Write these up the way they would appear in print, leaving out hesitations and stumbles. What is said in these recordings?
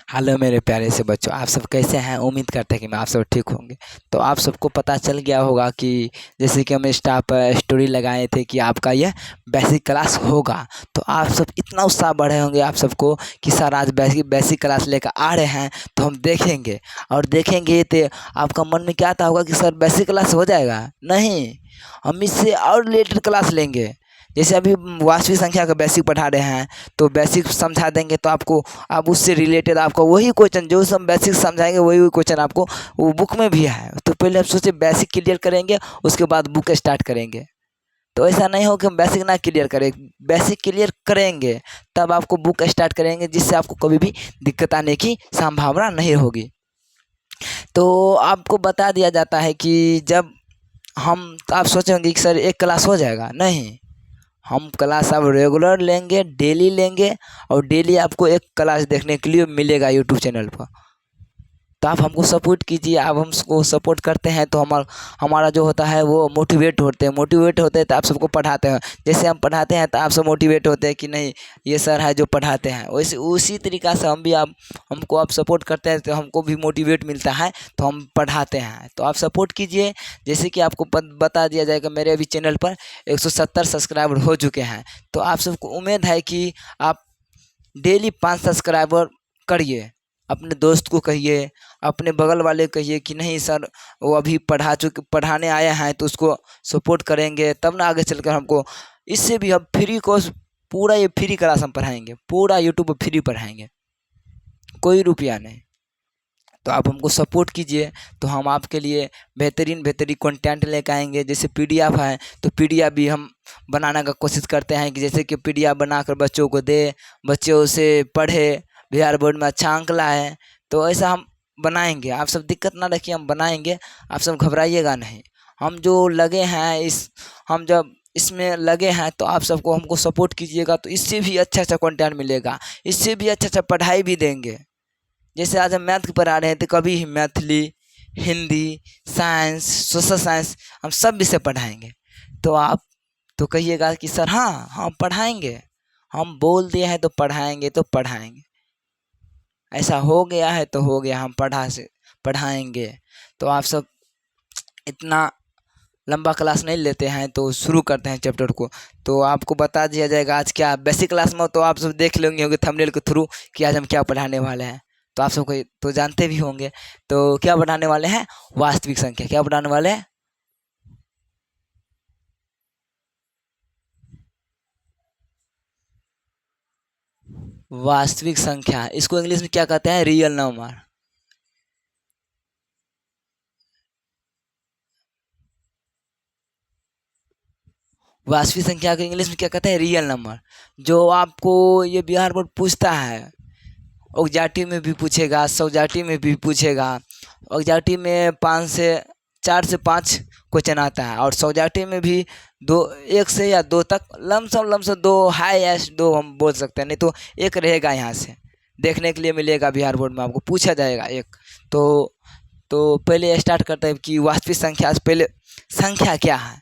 Hello मेरे प्यारे से बच्चों, आप सब कैसे हैं? उम्मीद करते हैं कि मैं आप सब ठीक होंगे। तो आप सबको पता चल गया होगा कि जैसे कि हम इंस्टा पर स्टोरी लगाए थे कि आपका यह बेसिक क्लास होगा। तो आप सब इतना उत्साह बढ़े होंगे आप सबको कि सर आज बेसिक बेसिक क्लास लेकर आ रहे हैं, तो हम देखेंगे। और देखेंगे तो आपका मन में क्या आता होगा कि सर बेसिक क्लास हो जाएगा? नहीं, हम इससे और रिलेटेड क्लास लेंगे। जैसे अभी वास्तविक संख्या का बेसिक पढ़ा रहे हैं, तो बेसिक समझा देंगे, तो आपको आप उससे रिलेटेड आपका वही क्वेश्चन जो हम बेसिक समझाएंगे वही क्वेश्चन आपको वो बुक में भी है। तो पहले आप सोचिए बेसिक क्लियर करेंगे, उसके बाद बुक स्टार्ट करेंगे। तो ऐसा नहीं हो कि हम बेसिक ना क्लियर करें, बेसिक क्लियर करेंगे तब आपको बुक स्टार्ट करेंगे, जिससे आपको कभी भी दिक्कत आने की संभावना नहीं होगी। तो आपको बता दिया जाता है कि जब हम, तो आप सोचेंगे कि सर एक क्लास हो जाएगा? नहीं, हम क्लास अब रेगुलर लेंगे, डेली लेंगे। और डेली आपको एक क्लास देखने के लिए मिलेगा यूट्यूब चैनल पर। तो आप हमको सपोर्ट कीजिए, आप हमको सपोर्ट करते हैं तो हमारा जो होता है वो मोटिवेट होते हैं तो आप सबको पढ़ाते हैं। जैसे हम पढ़ाते हैं तो आप सब मोटिवेट होते हैं कि नहीं, ये सर है जो पढ़ाते हैं, वैसे उसी तरीक़ा से हम भी आप हमको आप सपोर्ट करते हैं तो हमको भी मोटिवेट मिलता है, तो हम पढ़ाते हैं। तो आप सपोर्ट कीजिए। जैसे कि आपको बता दिया जाएगा, मेरे अभी चैनल पर 170 सब्सक्राइबर हो चुके हैं। तो आप सबको उम्मीद है कि आप डेली 5 सब्सक्राइबर करिए। अपने दोस्त को कहिए, अपने बगल वाले को कहिए कि नहीं सर वो अभी पढ़ाने आए हैं, तो उसको सपोर्ट करेंगे तब ना आगे चलकर हमको इससे भी हम फ्री कोर्स, पूरा ये फ्री क्लास हम पढ़ाएंगे, पूरा यूट्यूब पर फ्री पढ़ाएंगे, कोई रुपया नहीं। तो आप हमको सपोर्ट कीजिए, तो हम आपके लिए बेहतरीन कंटेंट लेकर आएंगे। जैसे पीडीएफ है, तो पीडीएफ भी हम बनाने का कोशिश करते हैं कि जैसे कि पीडीएफ बनाकर बच्चों को दे, बच्चे उसे पढ़े, बिहार बोर्ड में अच्छा अंक लाए। तो ऐसा हम बनाएंगे, आप सब दिक्कत ना रखिए, हम बनाएंगे, आप सब घबराइएगा नहीं। हम जो लगे हैं हम जब इसमें लगे हैं, तो आप सबको हमको सपोर्ट कीजिएगा, तो इससे भी अच्छा अच्छा कंटेंट मिलेगा, इससे भी अच्छा अच्छा पढ़ाई भी देंगे। जैसे आज हम मैथ की पढ़ा रहे हैं, तो कभी Maithili, Hindi, science, social science, हम सब विषय पढ़ाएंगे। तो आप तो कहिएगा कि सर हाँ हम पढ़ाएंगे, हम बोल दिए हैं तो पढ़ाएंगे तो पढ़ाएंगे। ऐसा हो गया है तो हो गया, हम पढ़ाएंगे। तो आप सब इतना लंबा क्लास नहीं लेते हैं, तो शुरू करते हैं चैप्टर को। तो आपको बता दिया जाएगा आज क्या बेसिक क्लास में, तो आप सब देख लेंगे होंगे थंबनेल के थ्रू कि आज हम क्या पढ़ाने वाले हैं। तो आप सबको तो जानते भी होंगे। तो क्या पढ़ाने वाले हैं? वास्तविक संख्या। क्या पढ़ाने वाले हैं? वास्तविक संख्या। इसको इंग्लिश में क्या कहते हैं? Real number. वास्तविक संख्या को इंग्लिश में क्या कहते हैं? Real number. जो आपको ये बिहार बोर्ड पूछता है, ऑग्जाटी में भी पूछेगा, सौजाटी में भी पूछेगा। ऑग्जाटी में 4 से 5 क्वेश्चन आता है, और सौजाटी में भी 1 से या 2 तक, लमसम 2, हाईएस्ट 2 हम बोल सकते हैं, नहीं तो एक रहेगा यहाँ से देखने के लिए मिलेगा। बिहार बोर्ड में आपको पूछा जाएगा एक। तो पहले स्टार्ट करते हैं कि वास्तविक संख्या से पहले संख्या क्या है।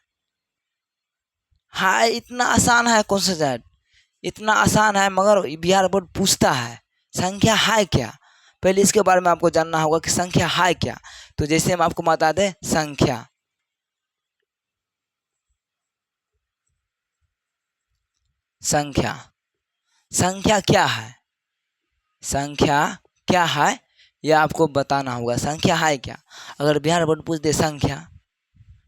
हाँ, इतना आसान है कौन सा सब्जेक्ट, इतना आसान है, मगर बिहार बोर्ड पूछता है संख्या है क्या। पहले इसके बारे में आपको जानना होगा कि संख्या है क्या। तो जैसे हम आपको बता दें, संख्या संख्या संख्या क्या है, संख्या क्या है, यह आपको बताना होगा। संख्या है क्या? अगर बिहार बोर्ड पूछ दे संख्या,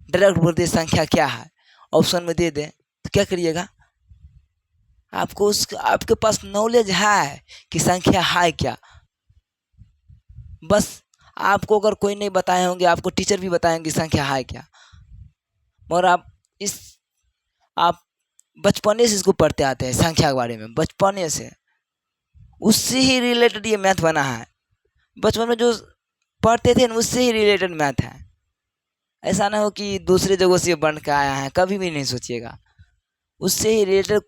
डायरेक्ट बोल दे संख्या क्या है, ऑप्शन में दे दे, तो क्या करिएगा? आपको आपके पास नॉलेज है कि संख्या है क्या। बस आपको अगर कोई नहीं बताए होंगे, आपको टीचर भी बताएंगे संख्या है क्या, मगर इस आप बचपने से इसको पढ़ते आते हैं संख्या के बारे में, बचपने से उससे ही रिलेटेड ये मैथ बना है। बचपन में जो पढ़ते थे उससे ही रिलेटेड मैथ है। ऐसा ना हो कि दूसरे जगह से बन के आया है, कभी भी नहीं सोचिएगा। उससे ही रिलेटेड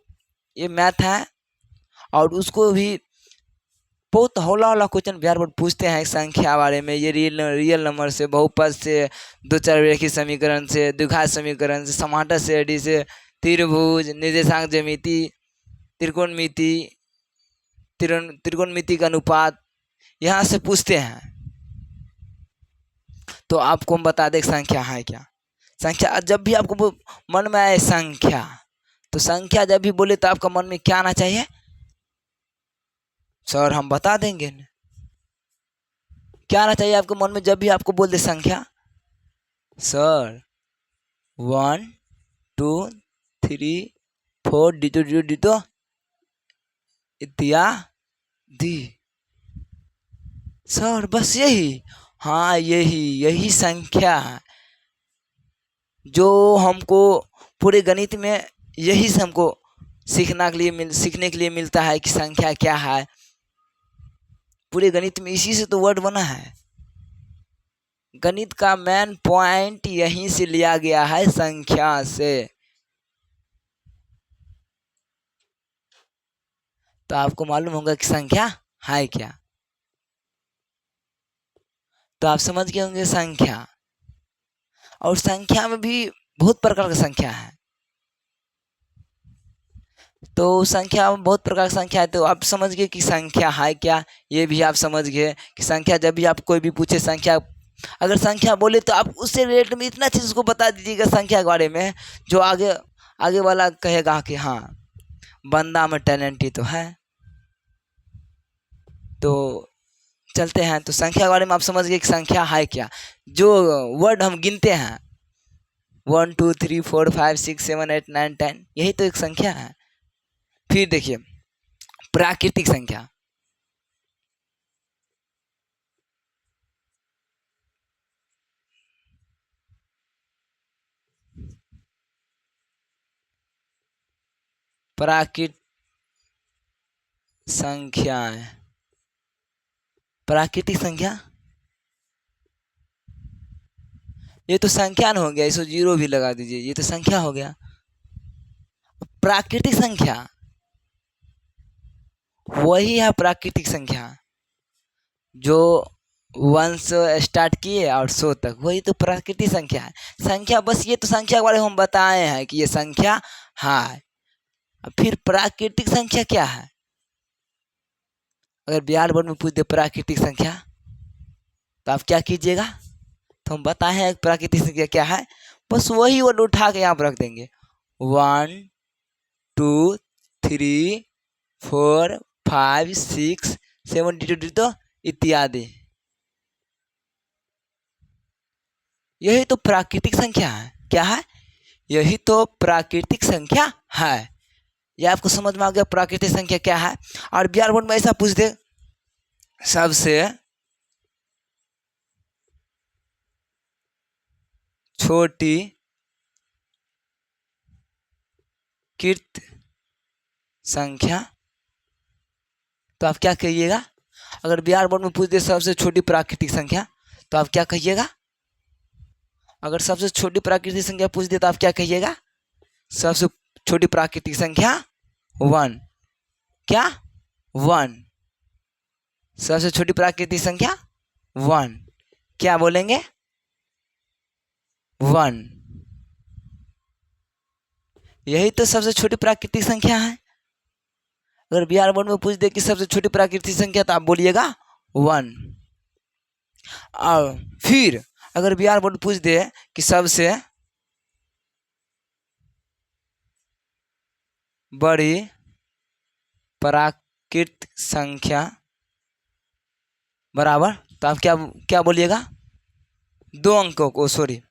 ये मैथ है। और उसको भी बहुत हौला क्वेश्चन बिहार बोर्ड पूछते हैं संख्या बारे में। ये रियल नंबर से, बहुपद से, दो चररेखी समीकरण से, द्विघात समीकरण से, समांतर श्रेणी से, त्रिभुज, निर्देशांक ज्यामिति, त्रिकोणमिति, त्रिकोणमिति का अनुपात यहाँ से पूछते हैं तो आपको हम बता दें संख्या है क्या। संख्या जब भी आपको मन में आए संख्या, तो संख्या जब भी बोले तो आपका मन में क्या आना चाहिए? सर हम बता देंगे। क्या आना चाहिए आपके मन में जब भी आपको बोल दे संख्या? सर 1 2 3 4 डिटो डिटो डिटो इत्यादि। सर बस यही? हाँ यही संख्या है जो हमको पूरे गणित में यही से हमको सीखने के लिए मिलता है कि संख्या क्या है। पूरे गणित में इसी से तो वर्ड बना है। गणित का मेन पॉइंट यहीं से लिया गया है, संख्या से। तो आपको मालूम होगा कि संख्या है क्या। तो आप समझ गए होंगे संख्या। और संख्या में भी बहुत प्रकार की संख्या है। तो संख्या में बहुत प्रकार की संख्या है, तो आप समझ गए कि संख्या है क्या। ये भी आप समझ गए कि संख्या जब भी आप कोई भी पूछे संख्या, अगर संख्या बोले तो आप उससे रिलेटेड में इतना चीज़ उसको बता दीजिएगा संख्या के बारे में, जो आगे वाला कहेगा कि हाँ बंदा में टैलेंट ही तो है। तो चलते हैं। तो संख्या के बारे में आप समझ गए कि संख्या है क्या। जो वर्ड हम गिनते हैं 1 2 3 4 5 6 7 8 9 10, यही तो एक संख्या है। फिर देखिए प्राकृतिक संख्या। प्राकृतिक संख्याएं, प्राकृतिक संख्या ये तो संख्या न हो गया, इसको जीरो भी लगा दीजिए, ये तो संख्या हो गया। प्राकृतिक संख्या वही है, प्राकृतिक संख्या जो 1 से स्टार्ट किए और 100 तक, वही तो प्राकृतिक संख्या है। संख्या बस ये तो संख्या के बारे में हम बताए हैं कि ये संख्या है। फिर प्राकृतिक संख्या क्या है? अगर बिहार बोर्ड में पूछ दे प्राकृतिक संख्या तो आप क्या कीजिएगा? तो हम बताए हैं प्राकृतिक संख्या क्या है, बस वही वर्ड उठा के यहाँ पर रख देंगे। 1 2 3 4 5 6 7 डिटो इत्यादि। यही तो प्राकृतिक संख्या है। क्या है? यही तो प्राकृतिक संख्या है। ये आपको समझ में आ गया प्राकृतिक संख्या क्या है। और बिहार बोर्ड में ऐसा पूछ दे सबसे छोटी कृत संख्या, तो आप क्या कहिएगा? अगर बिहार बोर्ड में पूछ दे सबसे छोटी प्राकृतिक संख्या, तो आप क्या कहिएगा? अगर सबसे छोटी प्राकृतिक संख्या पूछ दे तो आप क्या कहिएगा? सबसे छोटी प्राकृतिक संख्या 1। क्या? 1। सबसे छोटी प्राकृतिक संख्या 1। क्या बोलेंगे? 1। यही तो सबसे छोटी प्राकृतिक संख्या है। अगर बिहार बोर्ड में पूछ दे कि सबसे छोटी प्राकृतिक संख्या, तो आप बोलिएगा 1। और फिर अगर बिहार बोर्ड पूछ दे कि सबसे बड़ी प्राकृतिक संख्या बराबर, तो आप क्या क्या बोलिएगा? 2 अंकों को, सॉरी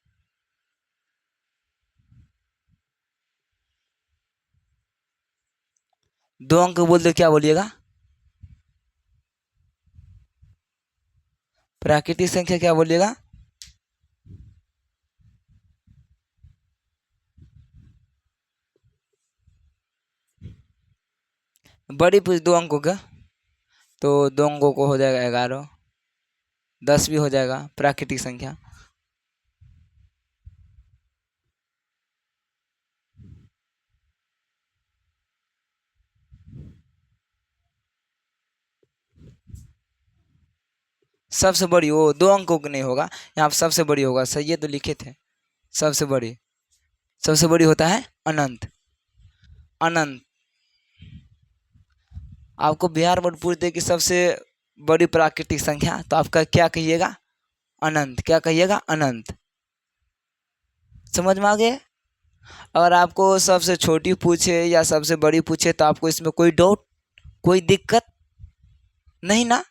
2 अंक बोल दो, क्या बोलिएगा? प्राकृतिक संख्या क्या बोलिएगा? बड़ी पूछ 2 अंकों का, तो 2 अंकों को हो जाएगा 11, 10 भी हो जाएगा प्राकृतिक संख्या। सबसे बड़ी वो 2 अंकों की नहीं होगा, यहाँ सबसे बड़ी होगा। सही है, तो लिखे थे सबसे बड़ी। सबसे बड़ी होता है अनंत। अनंत आपको बिहार बोर्ड पूछ दे कि सबसे बड़ी प्राकृतिक संख्या, तो आपका क्या कहिएगा? अनंत। क्या कहिएगा? अनंत। समझ में आ गए? अगर आपको सबसे छोटी पूछे या सबसे बड़ी पूछे तो आपको इसमें कोई डाउट, कोई दिक्कत नहीं ना?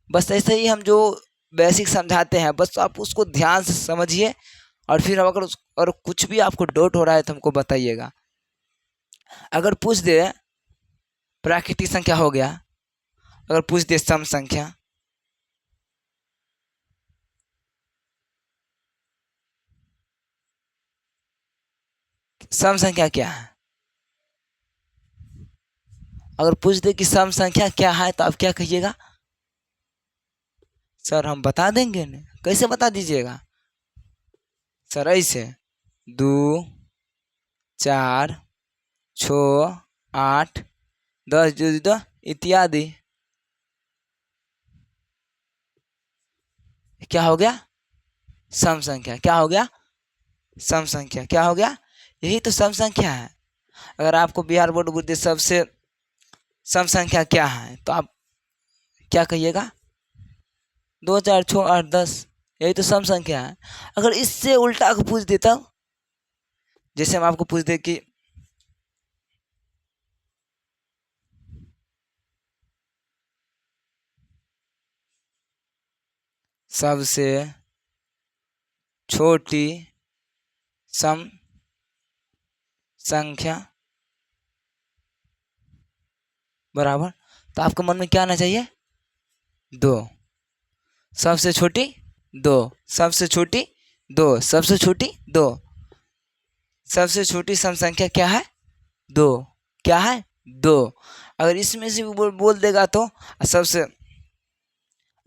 बस ऐसे ही हम जो बेसिक समझाते हैं बस आप उसको ध्यान से समझिए, और फिर अगर कुछ भी आपको डाउट हो रहा है तो हमको बताइएगा। अगर पूछ दे प्राकृतिक संख्या हो गया, अगर पूछ दे सम संख्या, सम संख्या क्या है? अगर पूछ दे कि सम संख्या क्या है तो आप क्या कहिएगा? सर हम बता देंगे ना। कैसे बता दीजिएगा? सर ऐसे 2 4 6 8 10 इत्यादि। क्या हो गया? सम संख्या। क्या हो गया? सम संख्या। क्या हो गया? यही तो सम संख्या है। अगर आपको बिहार बोर्ड बुद्धि सबसे सम संख्या क्या है तो आप क्या कहिएगा? 2 4 6 8 10, यही तो सम संख्या है। अगर इससे उल्टा को पूछ देता, जैसे हम आपको पूछ दे कि सबसे छोटी सम संख्या बराबर, तो आपके मन में क्या आना चाहिए? 2। सबसे छोटी 2, सबसे छोटी 2, सबसे छोटी 2। सबसे छोटी सम संख्या क्या है? 2। क्या है? 2। अगर इसमें से भी बोल देगा तो सबसे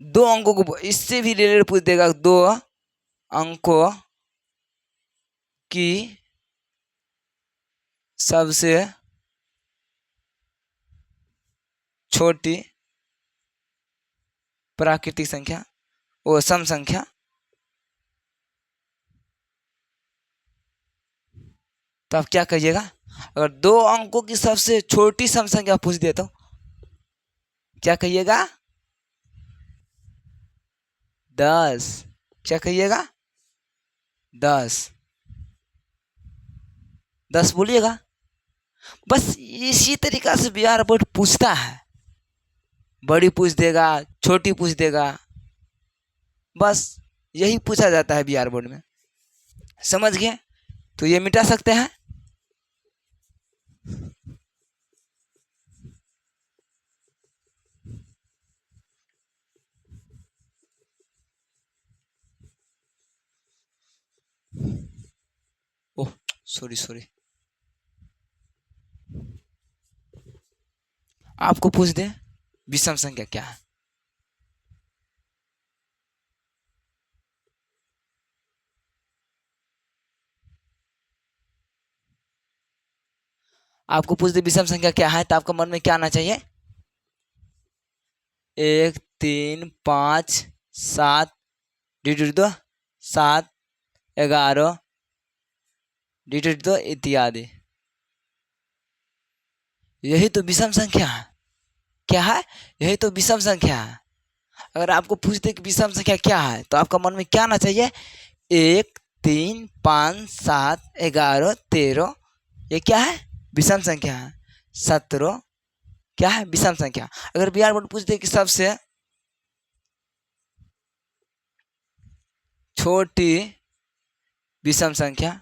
2 अंकों को इससे भी रिलेटेड पूछ देगा, 2 अंकों की सबसे छोटी प्राकृतिक संख्या वो सम संख्या, तो आप क्या कहिएगा? अगर 2 अंकों की सबसे छोटी सम संख्या पूछ दे तो क्या कहिएगा? 10। क्या कहिएगा? 10। 10 बोलिएगा। बस इसी तरीका से बिहार बोर्ड पूछता है। बड़ी पूछ देगा, छोटी पूछ देगा, बस यही पूछा जाता है बिहार बोर्ड में। समझ गए? तो ये मिटा सकते हैं। Oh sorry sorry. आपको पूछ दे विषम संख्या क्या है, आपको पूछ दे विषम संख्या क्या है, तो आपका मन में क्या आना चाहिए? 1 3 5 7 2 7 11 2 इत्यादि। यही तो विषम संख्या है। क्या है? यही तो विषम संख्या है। अगर आपको पूछते कि विषम संख्या क्या है तो आपका मन में क्या आना चाहिए? 1 3 5 7 11 13, ये क्या है? विषम संख्या है। 17 क्या है? विषम संख्या। अगर बिहार बोर्ड पूछते कि सबसे छोटी विषम संख्या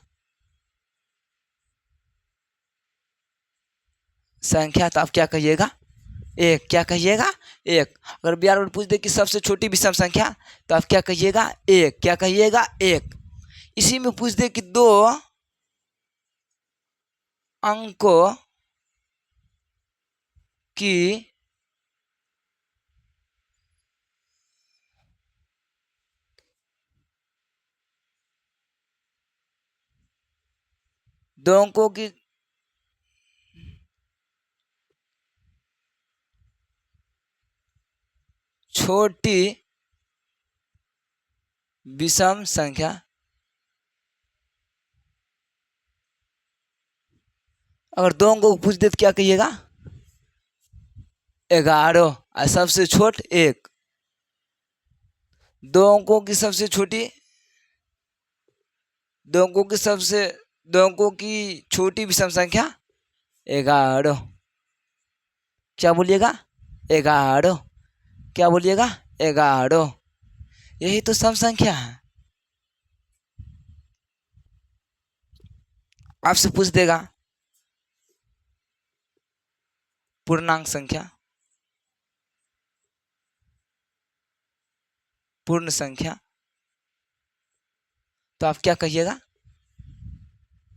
तो आप क्या कहिएगा? 1। क्या कहिएगा? 1। अगर बिहार बोर्ड पूछ दे कि सबसे छोटी विषम संख्या तो आप क्या कहिएगा? 1। क्या कहिएगा? 1। इसी में पूछ दे कि 2 अंकों की दो अंकों की छोटी विषम संख्या, अगर 2 अंकों को पूछ दे तो क्या कहिएगा? 11 और सबसे छोट 1। दो अंकों की सबसे छोटी, दो अंकों की सबसे, दो अंकों की छोटी विषम संख्या 11। क्या बोलिएगा? 11। क्या बोलिएगा? 11। यही तो सम संख्या है। आपसे पूछ देगा पूर्णांक संख्या, पूर्ण संख्या, तो आप क्या कहिएगा?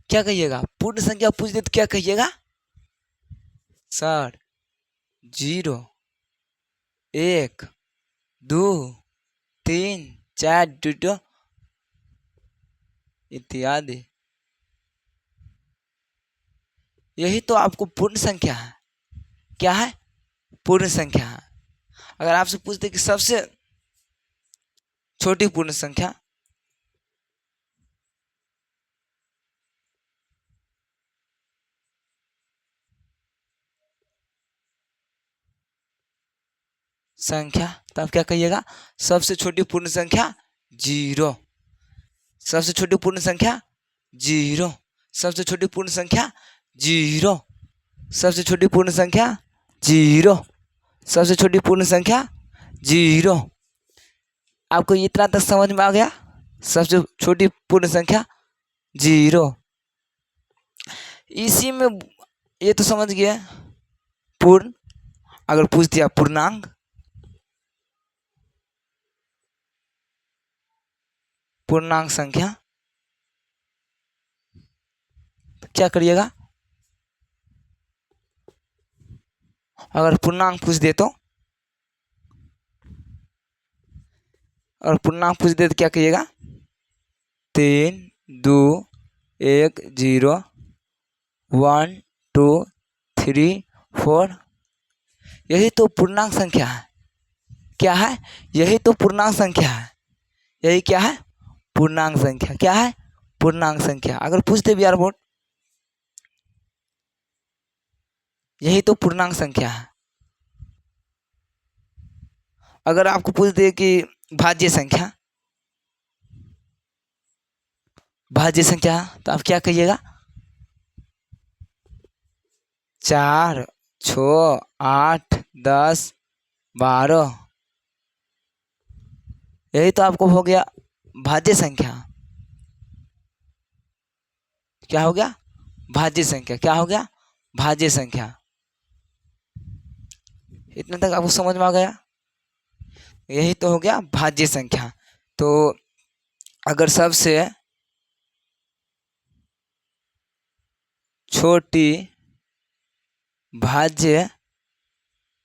क्या कहिएगा? पूर्ण संख्या पूछ दे तो क्या कहिएगा? सर 0 1 2 3 4 टूटो इत्यादि। यही तो आपको पूर्ण संख्या है। क्या है? पूर्ण संख्या है। अगर आपसे पूछते कि सबसे छोटी पूर्ण संख्या, संख्या, तो आप क्या कहिएगा? सबसे छोटी पूर्ण संख्या 0। सबसे छोटी पूर्ण संख्या 0। सबसे छोटी पूर्ण संख्या 0। सबसे छोटी पूर्ण संख्या 0। सबसे छोटी पूर्ण संख्या 0। आपको इतना तक समझ में आ गया? सबसे छोटी पूर्ण संख्या 0। इसी में ये तो समझ गया पूर्ण। अगर पूछ दिया पूर्णांक, पूर्णांक संख्या, तो क्या करिएगा? अगर पूर्णांक पूछ दे तो, और पूर्णांक पूछ दे तो क्या कहिएगा? 3 2 1 0 1 2 3 4। यही तो पूर्णांक संख्या है। क्या है? यही तो पूर्णांक संख्या है। यही क्या है? पूर्णांक संख्या। क्या है? पूर्णांक संख्या। अगर पूछते भी यार बोर्ड, यही तो पूर्णांक संख्या है। अगर आपको पूछ दे कि भाज्य संख्या, भाज्य संख्या, तो आप क्या कहिएगा? 4 6 8 10 12। यही तो आपको हो गया भाज्य संख्या। क्या हो गया? भाज्य संख्या। क्या हो गया? भाज्य संख्या। इतना तक आपको समझ में आ गया? यही तो हो गया भाज्य संख्या। तो अगर सबसे छोटी भाज्य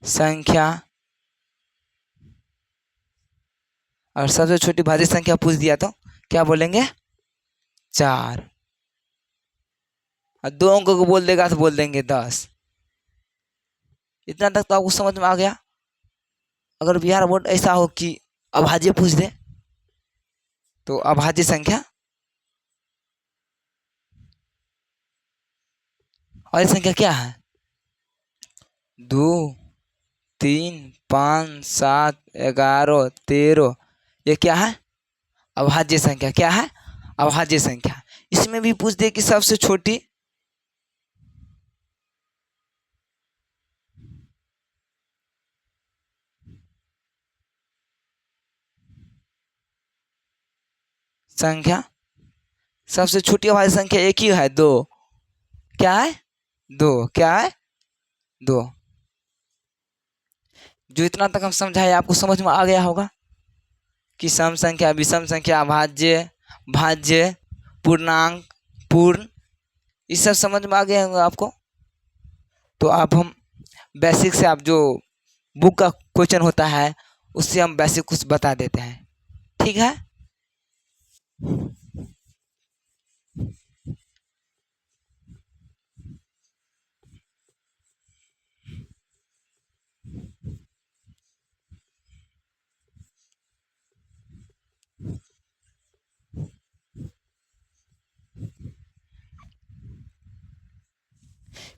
संख्या और सबसे छोटी भाज्य संख्या पूछ दिया तो क्या बोलेंगे? 4। और दो अंकों को बोल देगा तो बोल देंगे 10। इतना तक तो आपको समझ में आ गया? अगर बिहार बोर्ड ऐसा हो कि अभाज्य पूछ दे, तो अभाज्य संख्या और ये संख्या क्या है? 2 3 5 7 11 13। ये क्या है? अभाज्य संख्या। क्या है? अभाज्य संख्या। इसमें भी पूछ दे कि सबसे छोटी संख्या, सबसे छोटी अभाज्य संख्या एक ही है, 2। क्या है? 2। क्या है? 2। जो इतना तक हम समझाए आपको समझ में आ गया होगा कि सम संख्या, विषम संख्या, भाज्य, भाज्य, पूर्णांक, पूर्ण, ये सब समझ में आ गया होगा आपको। तो अब हम बेसिक से, आप जो बुक का क्वेश्चन होता है उससे हम बेसिक कुछ बता देते हैं। ठीक है?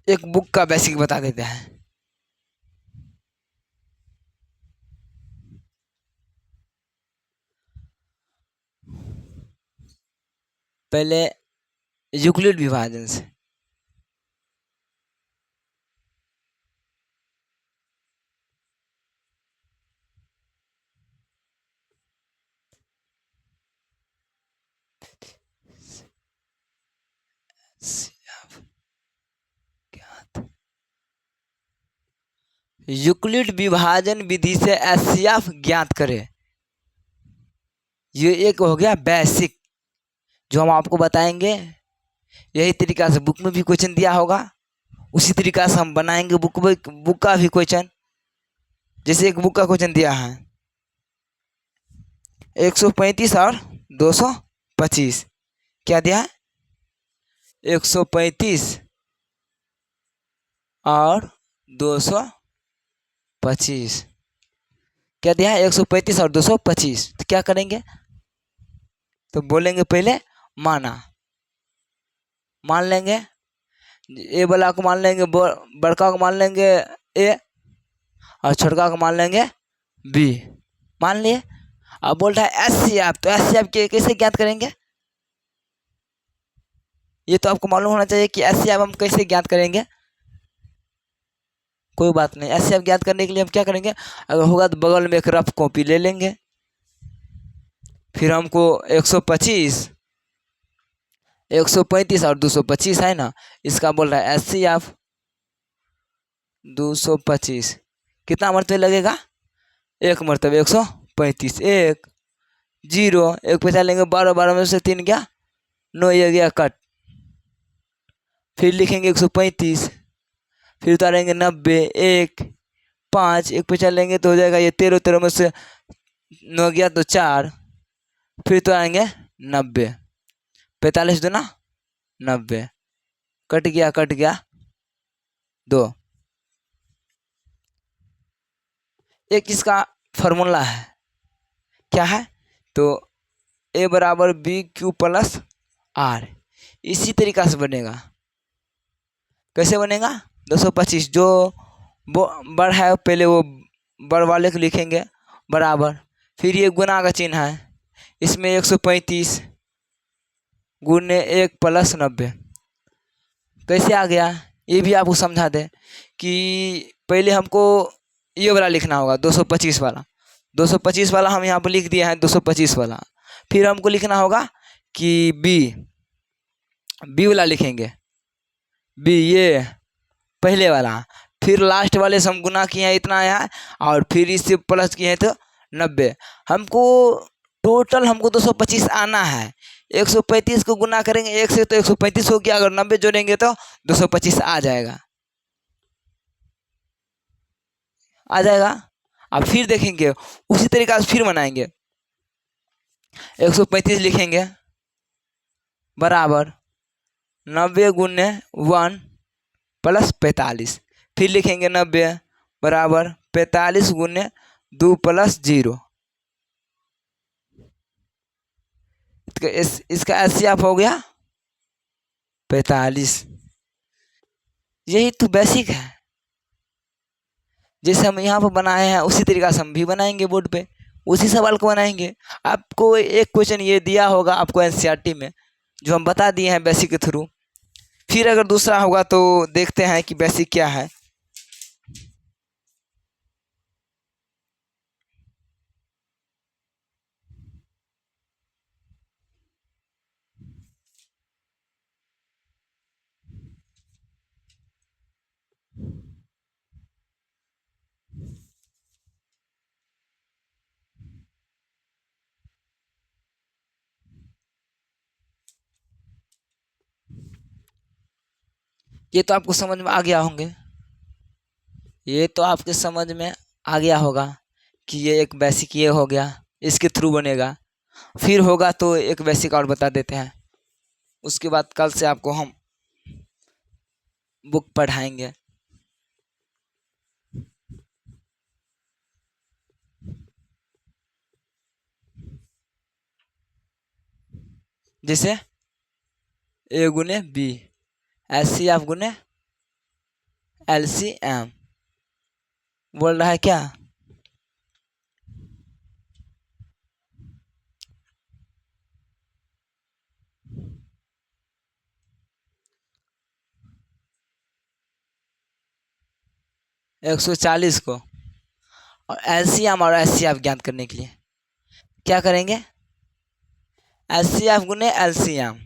एक बुक का बेसिक बता देते हैं। पहले यूक्लिड विभाजन से। यूक्लिड विभाजन विधि से एचसीएफ ज्ञात करें। ये एक हो गया बेसिक, जो हम आपको बताएंगे। यही तरीका से बुक में भी क्वेश्चन दिया होगा, उसी तरीका से हम बनाएंगे बुक का भी क्वेश्चन। जैसे एक बुक का क्वेश्चन दिया है 135 और 225, क्या दिया है 135 और 225, क्या दिया है 135 और 225। तो क्या करेंगे, तो बोलेंगे पहले माना, मान लेंगे ए वाला को मान लेंगे, बड़का को मान लेंगे ए, और छोटका को मान लेंगे बी, मान लिए। अब बोल रहा है एचसीएफ, तो एचसीएफ कैसे ज्ञात करेंगे, ये तो आपको मालूम होना चाहिए कि एचसीएफ हम कैसे ज्ञात करेंगे। कोई बात नहीं, एचसीएफ ज्ञात करने के लिए हम क्या करेंगे, अगर होगा तो बगल में एक रफ कॉपी ले लेंगे। फिर हमको 125, 135 और 225 है ना, इसका बोल रहा है एचसीएफ 225 कितना मरतबे लगेगा, एक मरतबे 135, एक जीरो, एक पैसा लेंगे 12, 12 में से 3 गया 9, ये गया कट। फिर लिखेंगे 135, फिर उतारेंगे 90, एक 5, एक पैसा लेंगे तो हो जाएगा ये 13, 13 में से 9 गया तो 4, फिर तो आएंगे 90, 45 दो ना 90, कट गया 2। एक इसका फॉर्मूला है, क्या है, तो ए बराबर बी क्यू प्लस आर, इसी तरीका से बनेगा। कैसे बनेगा, 225 जो बड़ है पहले वो बड़ वाले को लिखेंगे बराबर, फिर ये गुना का चिन्ह है, इसमें 135 गुने 1 प्लस 90। कैसे आ गया, ये भी आपको समझा दें कि पहले हमको ये वाला लिखना होगा 225 वाला, 225 वाला हम यहाँ पर लिख दिया है 225 वाला। फिर हमको लिखना होगा कि बी वाला लिखेंगे, बी ये पहले वाला, फिर लास्ट वाले से हम गुना किए हैं इतना आया, और फिर इससे प्लस किए हैं तो 90। हमको टोटल हमको 225 आना है, 135 को गुना करेंगे 1 से तो 135 हो गया, अगर 90 जोड़ेंगे तो 225 आ जाएगा, आ जाएगा। अब फिर देखेंगे उसी तरीका से फिर बनाएंगे, 135 लिखेंगे बराबर 90 गुने 1 प्लस 45, फिर लिखेंगे 90 बराबर 45 गुने 2 प्लस 0। इसका एचसीएफ हो गया 45। यही तो बेसिक है, जैसे हम यहाँ पर बनाए हैं उसी तरीका से हम भी बनाएंगे बोर्ड पे, उसी सवाल को बनाएंगे। आपको एक क्वेश्चन ये दिया होगा आपको एनसीईआरटी में, जो हम बता दिए हैं बेसिक के थ्रू। फिर अगर दूसरा होगा तो देखते हैं कि बेसिक क्या है। ये तो आपको समझ में आ गया होंगे, ये तो आपके समझ में आ गया होगा कि ये एक बेसिक ये हो गया, इसके थ्रू बनेगा। फिर होगा तो एक बेसिक और बता देते हैं, उसके बाद कल से आपको हम बुक पढ़ाएंगे। जैसे ए गुने बी, एचसीएफ गुने एलसीएम, बोल रहा है क्या, 140 को, और एलसीएम और एचसीएफ ज्ञात करने के लिए क्या करेंगे? एचसीएफ गुने एलसीएम,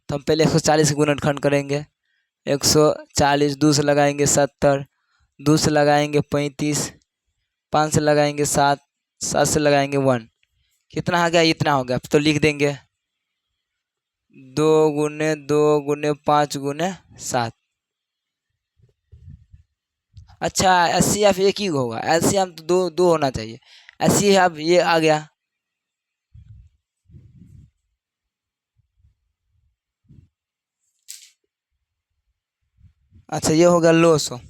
तो हम पहले 140 का गुणनखंड करेंगे। 140, 2 से लगाएंगे 70, 2 से लगाएंगे 35, 5 से लगाएंगे 7, 7 से लगाएंगे 1, कितना आ गया? इतना हो गया। तो लिख देंगे 2 गुने 2 गुने 5 गुने 7। अच्छा, एचसीएफ एक ही होगा, एलसीएम तो दो दो होना चाहिए। एचसीएफ ये आ गया। अच्छा, ये हो गया लोसो।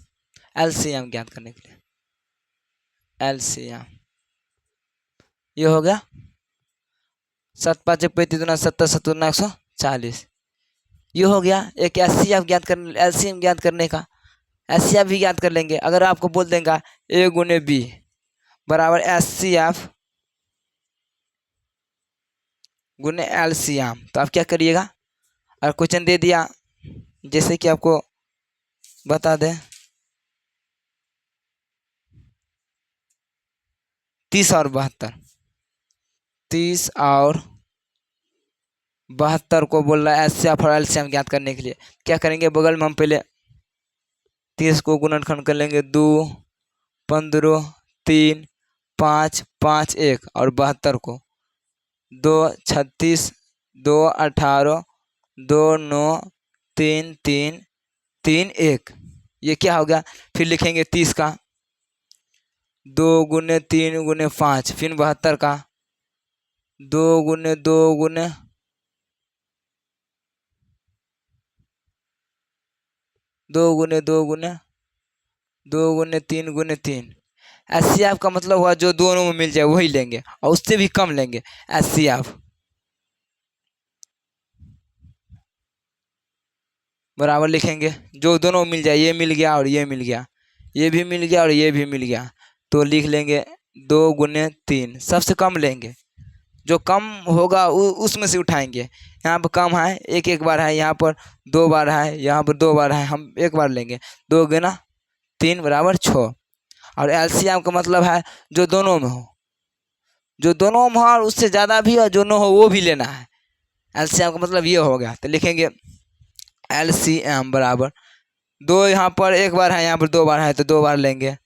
एलसीएम ज्ञात करने के लिए एलसीएम ये हो गया 7 5 35 दूना 70, 70 दूना 140। ये हो गया एक एचसीएफ ज्ञात करने, एलसीएम ज्ञात करने का। एचसीएफ भी ज्ञात कर लेंगे। अगर आपको बोल देंगे ए गुने बी बराबर एचसीएफ गुने एलसीएम, तो आप क्या करिएगा? और क्वेश्चन दे दिया जैसे कि आपको बता दें 30 और 72, 30 और 72 को बोल रहा है एचसीएफ और एलसीएम ज्ञात करने के लिए। क्या करेंगे? बगल में हम पहले 30 को गुणनखंड कर लेंगे 2, 15, 3, 5, 5, 1, और 72 को 2 36, 2 18, 2 9, 3 3, 3 1। ये क्या हो गया? फिर लिखेंगे 30 का 2 गुने 3 गुने 5, फिर 72 का 2 गुने 2 गुने 2 गुने 2 गुने 2 गुने 3 गुने 3। एचसीएफ का मतलब हुआ जो दोनों में मिल जाए वही लेंगे, और उससे भी कम लेंगे एचसीएफ। बराबर लिखेंगे जो दोनों मिल जाए, ये मिल गया और ये मिल गया, ये भी मिल गया और ये भी मिल गया, तो लिख लेंगे 2 गुने 3। सबसे कम लेंगे, जो कम होगा उसमें से उठाएंगे। यहाँ पर कम है, एक एक बार है, यहाँ पर 2 बार है, यहाँ पर 2 बार है, हम एक बार लेंगे। 2 गुना 3 बराबर 6। और एलसीएम का मतलब है जो दोनों में हो, जो दोनों में हो और उससे ज़्यादा भी और जो न हो वो भी लेना है। एलसीएम का मतलब ये हो गया। तो लिखेंगे एलसीएम बराबर 2 यहाँ पर एक बार है, यहाँ पर 2 बार है, तो 2 बार लेंगे।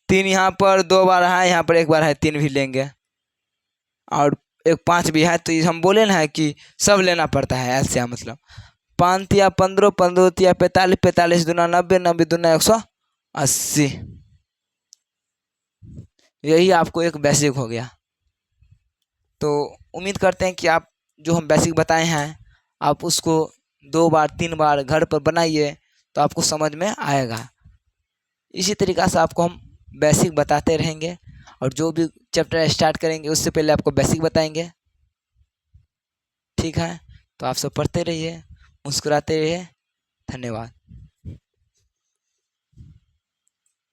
3 यहाँ पर 2 बार है, यहाँ पर एक बार है, 3 भी लेंगे। और एक 5 भी है, तो ये हम बोले ना है कि सब लेना पड़ता है एलसीएम मतलब। 5 तिया 15, 15 तिया 45, 45 दूना 90, 90 दूना 180। यही आपको एक बेसिक हो गया। तो उम्मीद करते हैं कि आप जो हम बेसिक बताए हैं आप उसको 2 बार 3 बार घर पर बनाइए तो आपको समझ में आएगा। इसी तरीक़ा से आपको हम बेसिक बताते रहेंगे, और जो भी चैप्टर स्टार्ट करेंगे उससे पहले आपको बेसिक बताएंगे। ठीक है, तो आप सब पढ़ते रहिए, मुस्कुराते रहिए। धन्यवाद।